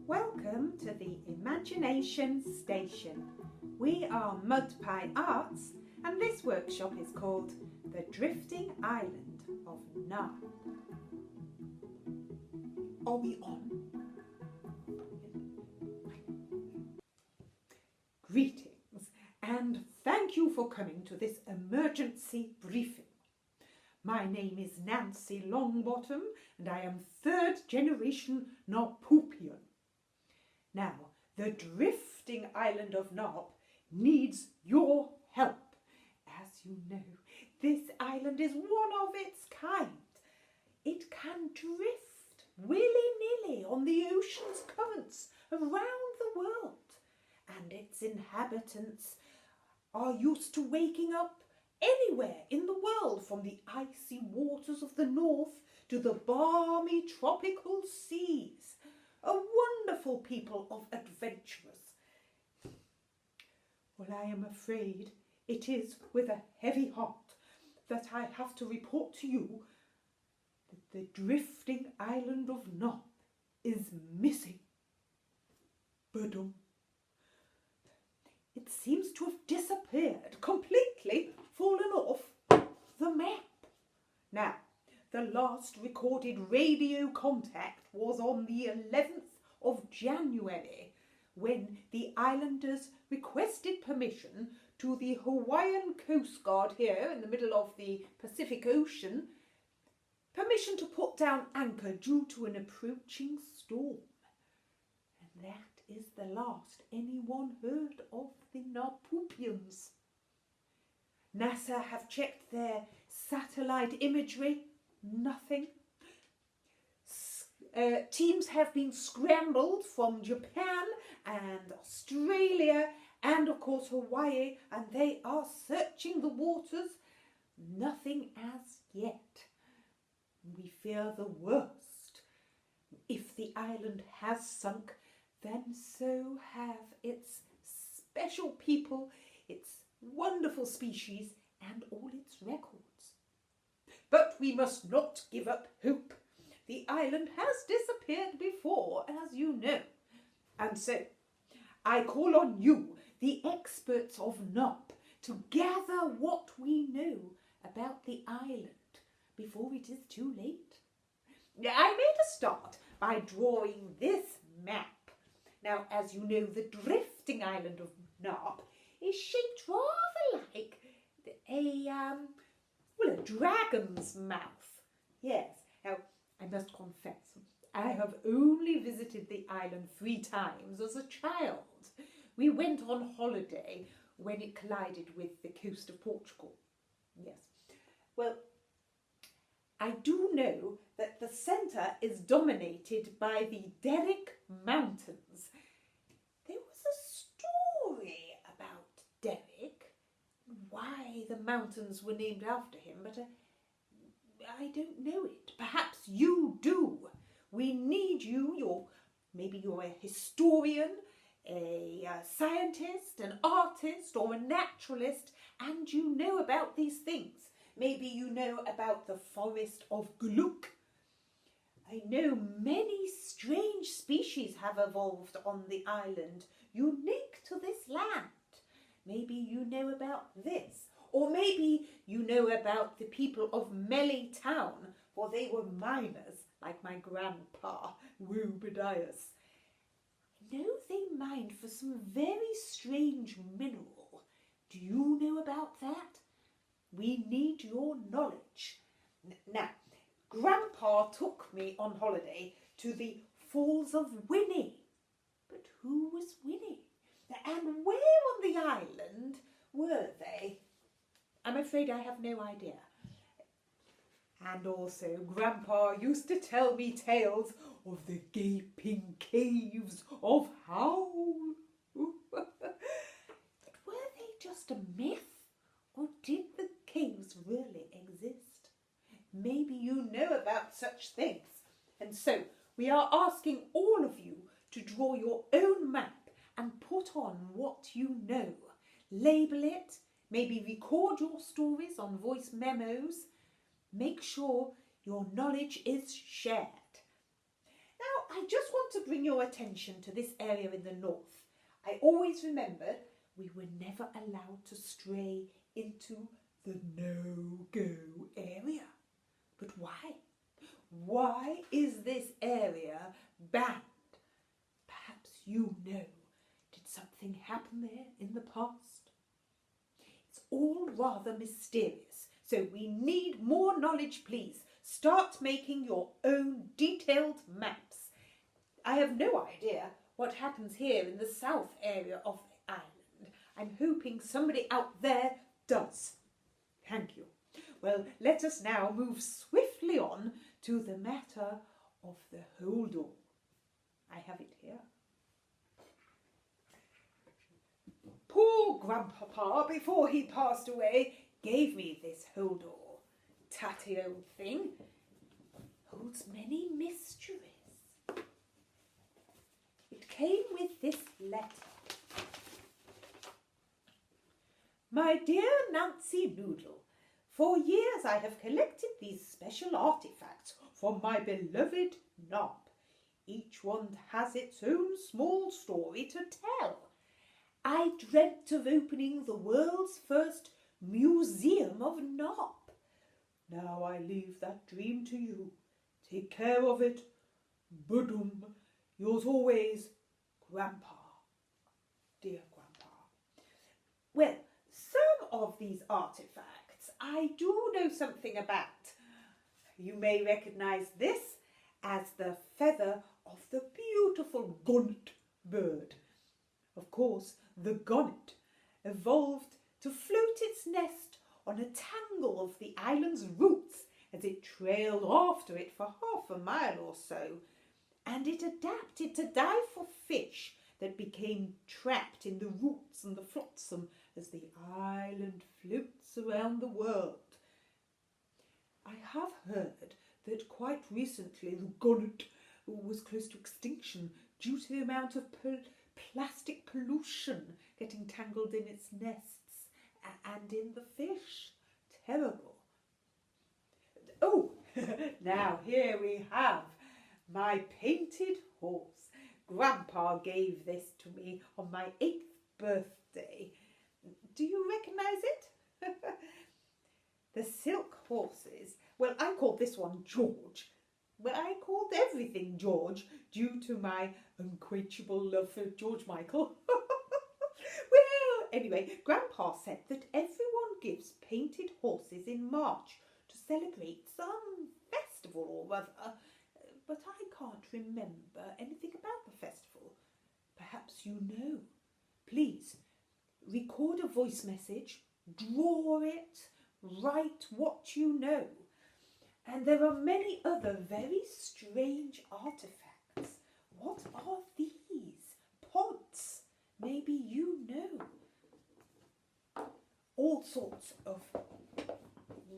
Welcome to the Imagination Station. We are Mudpie Arts and this workshop is called the Drifting Island of Narp. Are we on? Greetings and thank you for coming to this emergency briefing. My name is Nancy Longbottom and I am third generation Narpopian. Now, the Drifting Island of Narp needs your help. As you know, this island is one of its kind. It can drift willy-nilly on the ocean's currents around the world, and its inhabitants are used to waking up anywhere in the world, from the icy waters of the north to the balmy tropical seas. A wonderful people of adventurers. Well, I am afraid it is with a heavy heart that I have to report to you that the Drifting Island of Narp is missing. Badum. It seems to have disappeared, completely fallen off the map. Now, the last recorded radio contact was on the 11th of January, when the islanders requested permission to the Hawaiian Coast Guard here in the middle of the Pacific Ocean, permission to put down anchor due to an approaching storm. And that is the last anyone heard of the Narpopians. NASA have checked their satellite imagery. Nothing. Teams have been scrambled from Japan and Australia and of course Hawaii, and they are searching the waters. Nothing as yet. We fear the worst. If the island has sunk, then so have its special people, its wonderful species and all its records. But we must not give up hope. The island has disappeared before, as you know. And so, I call on you, the experts of Narp, to gather what we know about the island before it is too late. I made a start by drawing this map. Now, as you know, the Drifting Island of Narp is shaped rather like a dragon's mouth. Yes. Now, I must confess, I have only visited the island 3 times as a child. We went on holiday when it collided with the coast of Portugal. Yes. Well, I do know that the centre is dominated by the Derrick Mountains. There was a story about Derrick, why the mountains were named after him, but I don't know it. Perhaps you do. We need you. Maybe you're a historian, a scientist, an artist or a naturalist, and you know about these things. Maybe you know about the forest of Gluck. I know many strange species have evolved on the island, unique to this land. Maybe you know about this. Or maybe you know about the people of Melly Town, for they were miners, like my grandpa, Wobadias. I know they mined for some very strange mineral. Do you know about that? We need your knowledge. Now, Grandpa took me on holiday to the Falls of Winnie. But who was Winnie? And where on the island were they? I'm afraid I have no idea. And also, Grandpa used to tell me tales of the gaping caves of Howl. But were they just a myth? Or did the caves really exist? Maybe you know about such things. And so, we are asking all of you to draw your own map and put on what you know. Label it. Maybe record your stories on voice memos. Make sure your knowledge is shared. Now, I just want to bring your attention to this area in the north. I always remember we were never allowed to stray into the no-go area. But why? Why is this area banned? Perhaps you know. Did something happen there in the past? It's all rather mysterious, so we need more knowledge, please. Start making your own detailed maps. I have no idea what happens here in the south area of the island. I'm hoping somebody out there does. Thank you. Well, let us now move swiftly on to the matter of the holdall. I have it here. Poor Grandpapa, before he passed away, gave me this holdall. Tatty old thing. Holds many mysteries. It came with this letter. My dear Nancy Noodle, for years I have collected these special artifacts from my beloved Narp. Each one has its own small story to tell. I dreamt of opening the world's first museum of Narp. Now I leave that dream to you. Take care of it. Budum. Yours always, Grandpa. Dear Grandpa. Well, some of these artifacts I do know something about. You may recognise this as the feather of the beautiful gunnet bird. Of course, the gunnet evolved to float its nest on a tangle of the island's roots as it trailed after it for half a mile or so, and it adapted to dive for fish that became trapped in the roots and the flotsam as the island floats around the world. I have heard that quite recently the gunnet was close to extinction due to the amount of plastic pollution getting tangled in its nests and in the fish. Terrible. Oh, now here we have my painted horse. Grandpa gave this to me on my 8th birthday. Do you recognise it? The silk horses. Well, I called this one George. Well, I called everything George due to my unquenchable love for George Michael. Well, anyway, Grandpa said that everyone gives painted horses in March to celebrate some festival or other, but I can't remember anything about the festival. Perhaps you know. Please, record a voice message, draw it, write what you know. And there are many other very strange artefacts. What are these? Pots. Maybe you know. All sorts of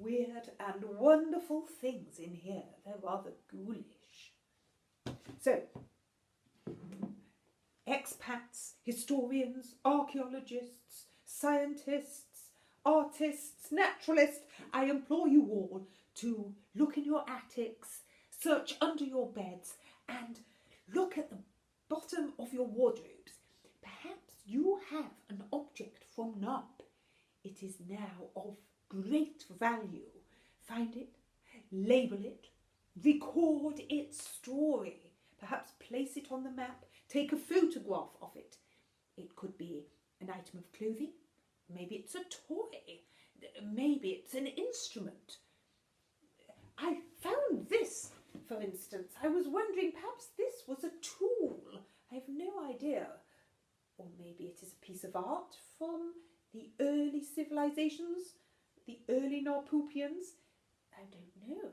weird and wonderful things in here. They're rather ghoulish. So, expats, historians, archaeologists, scientists, artists, naturalists, I implore you all to look in your attics, search under your beds, and look at the bottom of your wardrobes. Perhaps you have an object from Narp. It is now of great value. Find it, label it, record its story. Perhaps place it on the map, take a photograph of it. It could be an item of clothing, maybe it's a toy, maybe it's an instrument. I found this, for instance. I was wondering, perhaps this was a tool. I have no idea. Or maybe it is a piece of art from the early civilizations, the early Narpupians. I don't know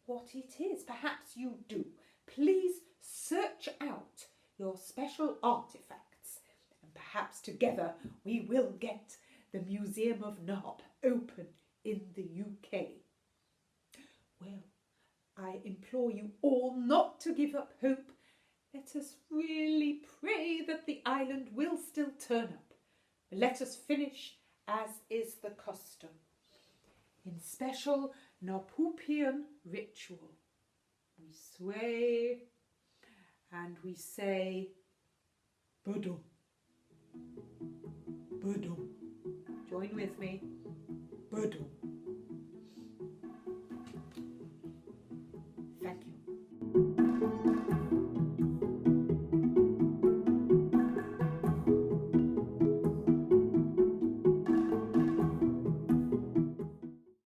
what it is. Perhaps you do. Please search out your special artefacts, and perhaps together we will get the Museum of Narp open in the UK. Well, I implore you all not to give up hope. Let us really pray that the island will still turn up. Let us finish as is the custom, in special Narpupian ritual. We sway and we say Budum. Budum. Join with me. Budum. Thank you.